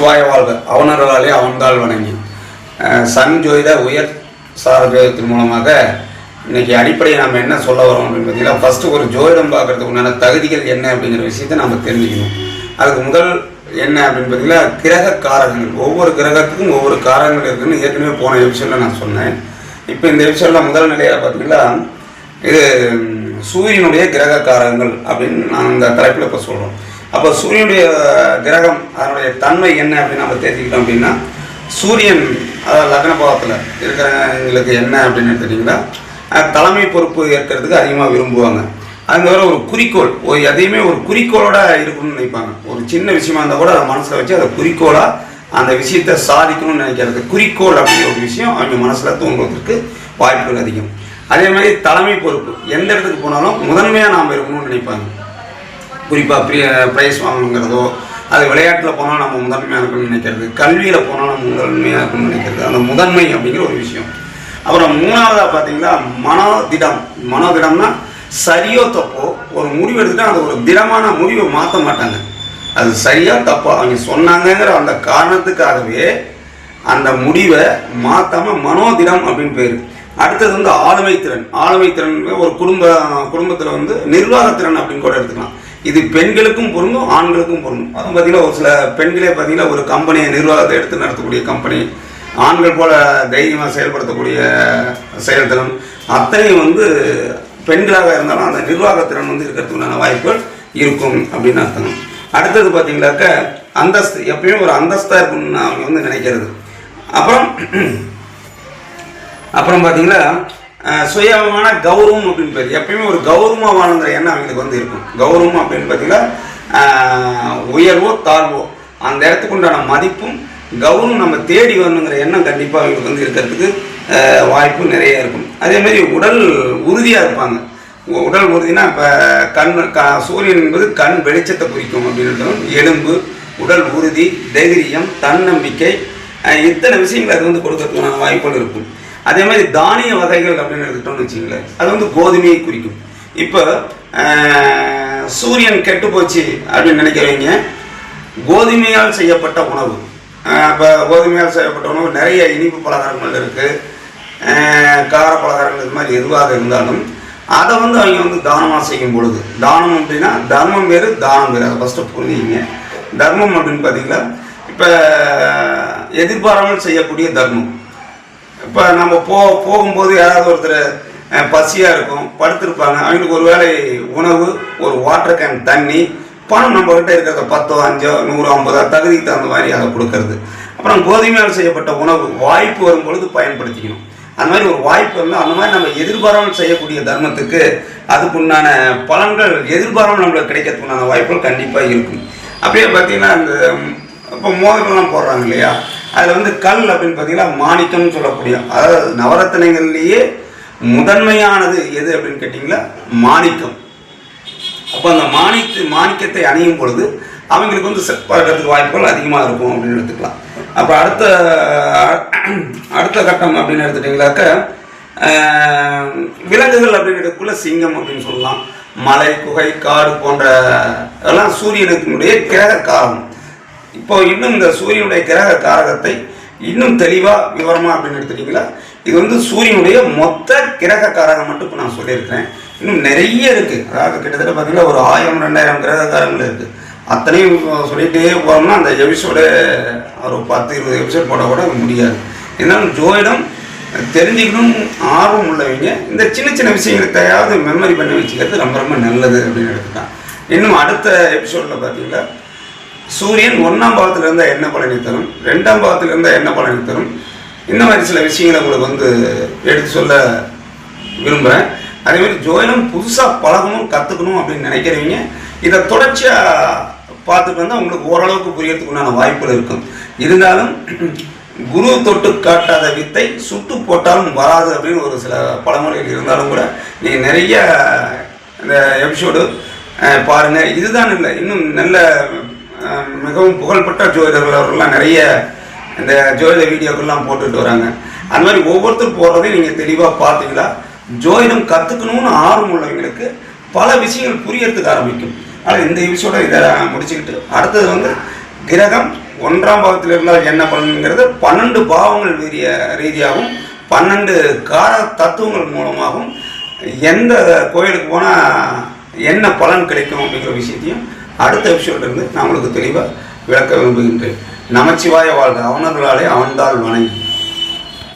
நமச்சிவாய வாழ்க. அவனர்களாலே அவன்கால் வணங்கி சன் ஜோதிட உயர் சார ஜோதிடத்தின் மூலமாக இன்றைக்கி அடிப்படையை நம்ம என்ன சொல்ல வரோம் அப்படின்னு பார்த்தீங்கன்னா, ஃபஸ்ட்டு ஒரு ஜோதிடம் பார்க்குறதுக்கு உண்டான தகுதிகள் என்ன அப்படிங்கிற விஷயத்தை நம்ம தெரிஞ்சுக்கணும். அதுக்கு முதல் என்ன அப்படின்னு பார்த்தீங்கன்னா, கிரக காரகங்கள். ஒவ்வொரு கிரகத்துக்கும் ஒவ்வொரு காரகங்கள் இருக்குதுன்னு ஏற்கனவே போன எபிசோடில் நான் சொன்னேன். இப்போ இந்த எபிசோடில் முதல் நிலையாக பார்த்தீங்கன்னா, இது சூரியனுடைய கிரக காரகங்கள் அப்படின்னு நான் இந்த தலைப்பில் இப்போ சொல்கிறோம். அப்போ சூரியனுடைய கிரகம் அதனுடைய தன்மை என்ன அப்படின்னு நம்ம தெரிஞ்சுக்கிட்டோம் அப்படின்னா, சூரியன் அதாவது லக்ன பாவத்தில் இருக்கிறவங்களுக்கு என்ன அப்படின்னு எடுத்துட்டிங்கன்னா, தலைமை பொறுப்பு ஏற்கிறதுக்கு அதிகமாக விரும்புவாங்க. அது தவிர ஒரு குறிக்கோள், எதையுமே ஒரு குறிக்கோளோட இருக்கணும்னு நினைப்பாங்க. ஒரு சின்ன விஷயமா இருந்தால் கூட அதை மனசில் வச்சு அதை குறிக்கோளாக அந்த விஷயத்தை சாதிக்கணும்னு நினைக்கிறது. குறிக்கோள் அப்படிங்கிற ஒரு விஷயம் அவங்க மனசில் தோன்றுவதற்கு வாய்ப்புகள் அதிகம். அதே மாதிரி தலைமை பொறுப்பு, எந்த இடத்துக்கு போனாலும் முதன்மையாக நாம் இருக்கணும்னு நினைப்பாங்க. குறிப்பாக ப்ரைஸ் வாங்கணுங்கிறதோ, அது விளையாட்டில் போனால் நம்ம முதன்மையாக இருக்கணும்னு நினைக்கிறது, கல்வியில் போனால் நம்ம முதன்மையாக இருக்கணும்னு நினைக்கிறது, அந்த முதன்மை அப்படிங்கிற ஒரு விஷயம். அப்புறம் மூணாவதாக பார்த்தீங்கன்னா மனோதிடம். மனோதிடம்னா சரியோ தப்போ ஒரு முடிவு எடுத்துட்டா அது ஒரு திடமான முடிவை மாற்ற மாட்டாங்க. அது சரியா தப்பா அவங்க சொன்னாங்கங்கிற அந்த காரணத்துக்காகவே அந்த முடிவை மாற்றாமல் மனோதிடம் அப்படின்னு பேர். அடுத்தது வந்து ஆளுமை திறன். ஆளுமை திறன் ஒரு குடும்பத்தில் வந்து நிர்வாகத்திறன் அப்படின்னு கூட எடுத்துக்கலாம். இது பெண்களுக்கும் பொருந்தும், ஆண்களுக்கும் பொருந்தும். அதுவும் பார்த்தீங்கன்னா ஒரு சில பெண்களே பார்த்தீங்கன்னா ஒரு கம்பெனியை நிர்வாகத்தை எடுத்து நடத்தக்கூடிய கம்பெனி, ஆண்கள் போல தைரியமாக செயல்படுத்தக்கூடிய செயல்திறன் அத்தனையும் வந்து பெண்களாக இருந்தாலும் அந்த நிர்வாகத்திறன் வந்து இருக்கிறதுக்குண்டான வாய்ப்புகள் இருக்கும் அப்படின்னு அர்த்தம். அடுத்தது பார்த்தீங்கன்னாக்க அந்தஸ்து. எப்பயுமே ஒரு அந்தஸ்தாக இருக்கணும்னு அவங்க வந்து நினைக்கிறது. அப்புறம் பார்த்தீங்கன்னா சுயமான கௌரவம் அப்படின்னு பேர். எப்பயுமே ஒரு கௌரவமாக வாழ்ந்த எண்ணம் அவங்களுக்கு வந்து இருக்கும். கௌரவம் அப்படின்னு பார்த்தீங்கன்னா உயர்வோ தாழ்வோ அந்த இடத்துக்கு உண்டான மதிப்பும் கௌரவம் நம்ம தேடி வரணுங்கிற எண்ணம் கண்டிப்பாக அவங்களுக்கு வந்து இருக்கிறதுக்கு வாய்ப்பு நிறைய இருக்கும். அதேமாதிரி உடல் உறுதியாக இருப்பாங்க. உடல் உறுதினா இப்போ சூரியன் என்பது கண் வெளிச்சத்தை குறிக்கும் அப்படின்னு எலும்பு, உடல் உறுதி, தைரியம், தன்னம்பிக்கை, இத்தனை விஷயங்கள் அது வந்து கொடுக்கறதுக்கான வாய்ப்புகள் இருக்கும். அதே மாதிரி தானிய வகைகள் அப்படின்னு எடுத்துட்டோம்னு வச்சுங்களேன், அது வந்து கோதுமையை குறிக்கும். இப்போ சூரியன் கெட்டு போச்சு அப்படின்னு நினைக்கிறவங்க கோதுமையால் செய்யப்பட்ட உணவு, இப்போ கோதுமையால் செய்யப்பட்ட உணவு நிறைய இனிப்பு பலகாரங்கள் இருக்குது, கார பலகாரங்கள், இது மாதிரி எதுவாக இருந்தாலும் அதை வந்து அவங்க வந்து தானமாக செய்யும் பொழுது, தானம் அப்படின்னா தர்மம் வேறு தானம் வேறு, அதை ஃபஸ்ட்டு புரிஞ்சுங்க. தர்மம் அப்படின்னு பார்த்தீங்கன்னா இப்போ எதிர்பாராமல் செய்யக்கூடிய தர்மம். இப்போ நம்ம போகும்போது யாராவது ஒருத்தர் பசியாக இருக்கும், படுத்திருப்பாங்க, அவங்களுக்கு ஒரு வேளை உணவு, ஒரு வாட்டர் கேன் தண்ணி, பணம் நம்மகிட்ட இருக்கிறத 10, 5, 100, 50 தகுதிக்கு தகுந்த மாதிரி அதை கொடுக்கறது. அப்புறம் கோதுமையால் செய்யப்பட்ட உணவு வாய்ப்பு வரும்பொழுது பயன்படுத்திக்கணும். அந்த மாதிரி ஒரு வாய்ப்பு இருந்தால் அந்த மாதிரி நம்ம எதிர்பாராமல் செய்யக்கூடிய தர்மத்துக்கு அதுக்குண்டான பலன்கள் எதிர்பாராமல் நம்மளுக்கு கிடைக்கிறதுக்குண்டான வாய்ப்புகள் கண்டிப்பாக இருக்கும். அப்படியே பார்த்தீங்கன்னா இந்த இப்போ மோதிரம்லாம் போடுறாங்க இல்லையா, அதில் வந்து கல் அப்படின்னு பார்த்தீங்கன்னா மாணிக்கம்னு சொல்லக்கூடிய, அதாவது நவரத்தினங்கள்லேயே முதன்மையானது எது அப்படின்னு கேட்டிங்களா மாணிக்கம். அப்போ அந்த மாணிக்கத்தை அணியும் பொழுது அவங்களுக்கு வந்து செப்பாக்கிறதுக்கு வாய்ப்புகள் அதிகமாக இருக்கும் அப்படின்னு எடுத்துக்கலாம். அப்போ அடுத்த கட்டம் அப்படின்னு எடுத்துட்டிங்களாக்க விலங்குகள் அப்படிங்கிறதுக்குள்ள சிங்கம் அப்படின்னு சொல்லலாம். மலை, குகை, காடு போன்ற எல்லாம் சூரியனுடைய கிரக காரணம். இப்போ இன்னும் இந்த சூரியனுடைய கிரக காரகத்தை இன்னும் தெளிவாக விவரமாக அப்படின்னு எடுத்துட்டிங்களா, இது வந்து சூரியனுடைய மொத்த கிரக காரகம் மட்டும் இப்போ நான் சொல்லியிருக்கிறேன். இன்னும் நிறைய இருக்குது. அதாவது கிட்டத்தட்ட பார்த்தீங்கன்னா ஒரு 1000, 2000 கிரக காரங்கள் இருக்குது. அத்தனையும் சொல்லிகிட்டே போகிறோம்னா அந்த எபிசோடு ஒரு 10, 20 எபிசோட் போட கூட முடியாது. இருந்தாலும் ஜோதிடம் தெரிஞ்சுக்கணும் ஆர்வம் உள்ளவங்க இந்த சின்ன சின்ன விஷயங்களுக்கையாவது மெமரி பண்ணி வச்சுக்கிறது ரொம்ப ரொம்ப நல்லது அப்படின்னு எடுத்துட்டான். இன்னும் அடுத்த எபிசோடில் பார்த்தீங்கன்னா சூரியன் 1ஆம் பாவத்தில் இருந்தால் என்ன பலனை தரும், 2ஆம் பாவத்தில் இருந்தால் என்ன பலனை தரும், இந்த மாதிரி சில விஷயங்களை உங்களுக்கு வந்து எடுத்து சொல்ல விரும்புகிறேன். அதேமாதிரி ஜோதிடம் புதுசாக பழகணும், கற்றுக்கணும் அப்படின்னு நினைக்கிறவங்க இதை தொடர்ச்சியாக பார்த்துட்டு வந்தால் உங்களுக்கு ஓரளவுக்கு புரியறதுக்குண்டான வாய்ப்புகள் இருக்கும். இருந்தாலும் குரு தொட்டு காட்டாத வித்தை சுட்டு போட்டாலும் வராது அப்படின்னு ஒரு சில பழமொழிகள் இருந்தாலும் கூட நீங்கள் நிறைய இந்த எபிசோடு பாருங்கள். இதுதான் இல்லை, இன்னும் நல்ல மிகவும் புகழ்பெற்ற ஜோதிடர்கள் அவர்கள்லாம் நிறைய இந்த ஜோதிட வீடியோக்கள்லாம் போட்டுட்டு வராங்க. அந்த மாதிரி ஒவ்வொருத்தரும் போடுறதையும் நீங்கள் தெளிவாக பார்த்தீங்களா, ஜோதிடம் கற்றுக்கணும்னு ஆர்வம் உள்ளவங்களுக்கு பல விஷயங்கள் புரியறதுக்கு ஆரம்பிக்கும். ஆனால் இந்த எபிசோட இதை முடிச்சுக்கிட்டு அடுத்தது வந்து கிரகம் 1ஆம் பாவத்தில் இருந்தால் என்ன பலன்கிறது 12 பாவங்கள் ரீதியாகவும் 12 கார தத்துவங்கள் மூலமாகவும் எந்த கோயிலுக்கு போனால் என்ன பலன் கிடைக்கும் அப்படிங்கிற விஷயத்தையும் அடுத்த எபிசோட்லேருந்து நான் உங்களுக்கு தெளிவாக விளக்க விரும்புகின்றேன். நமச்சிவாய வாழ்க. அவனர்களாலே அவன்தாள் வணங்கி.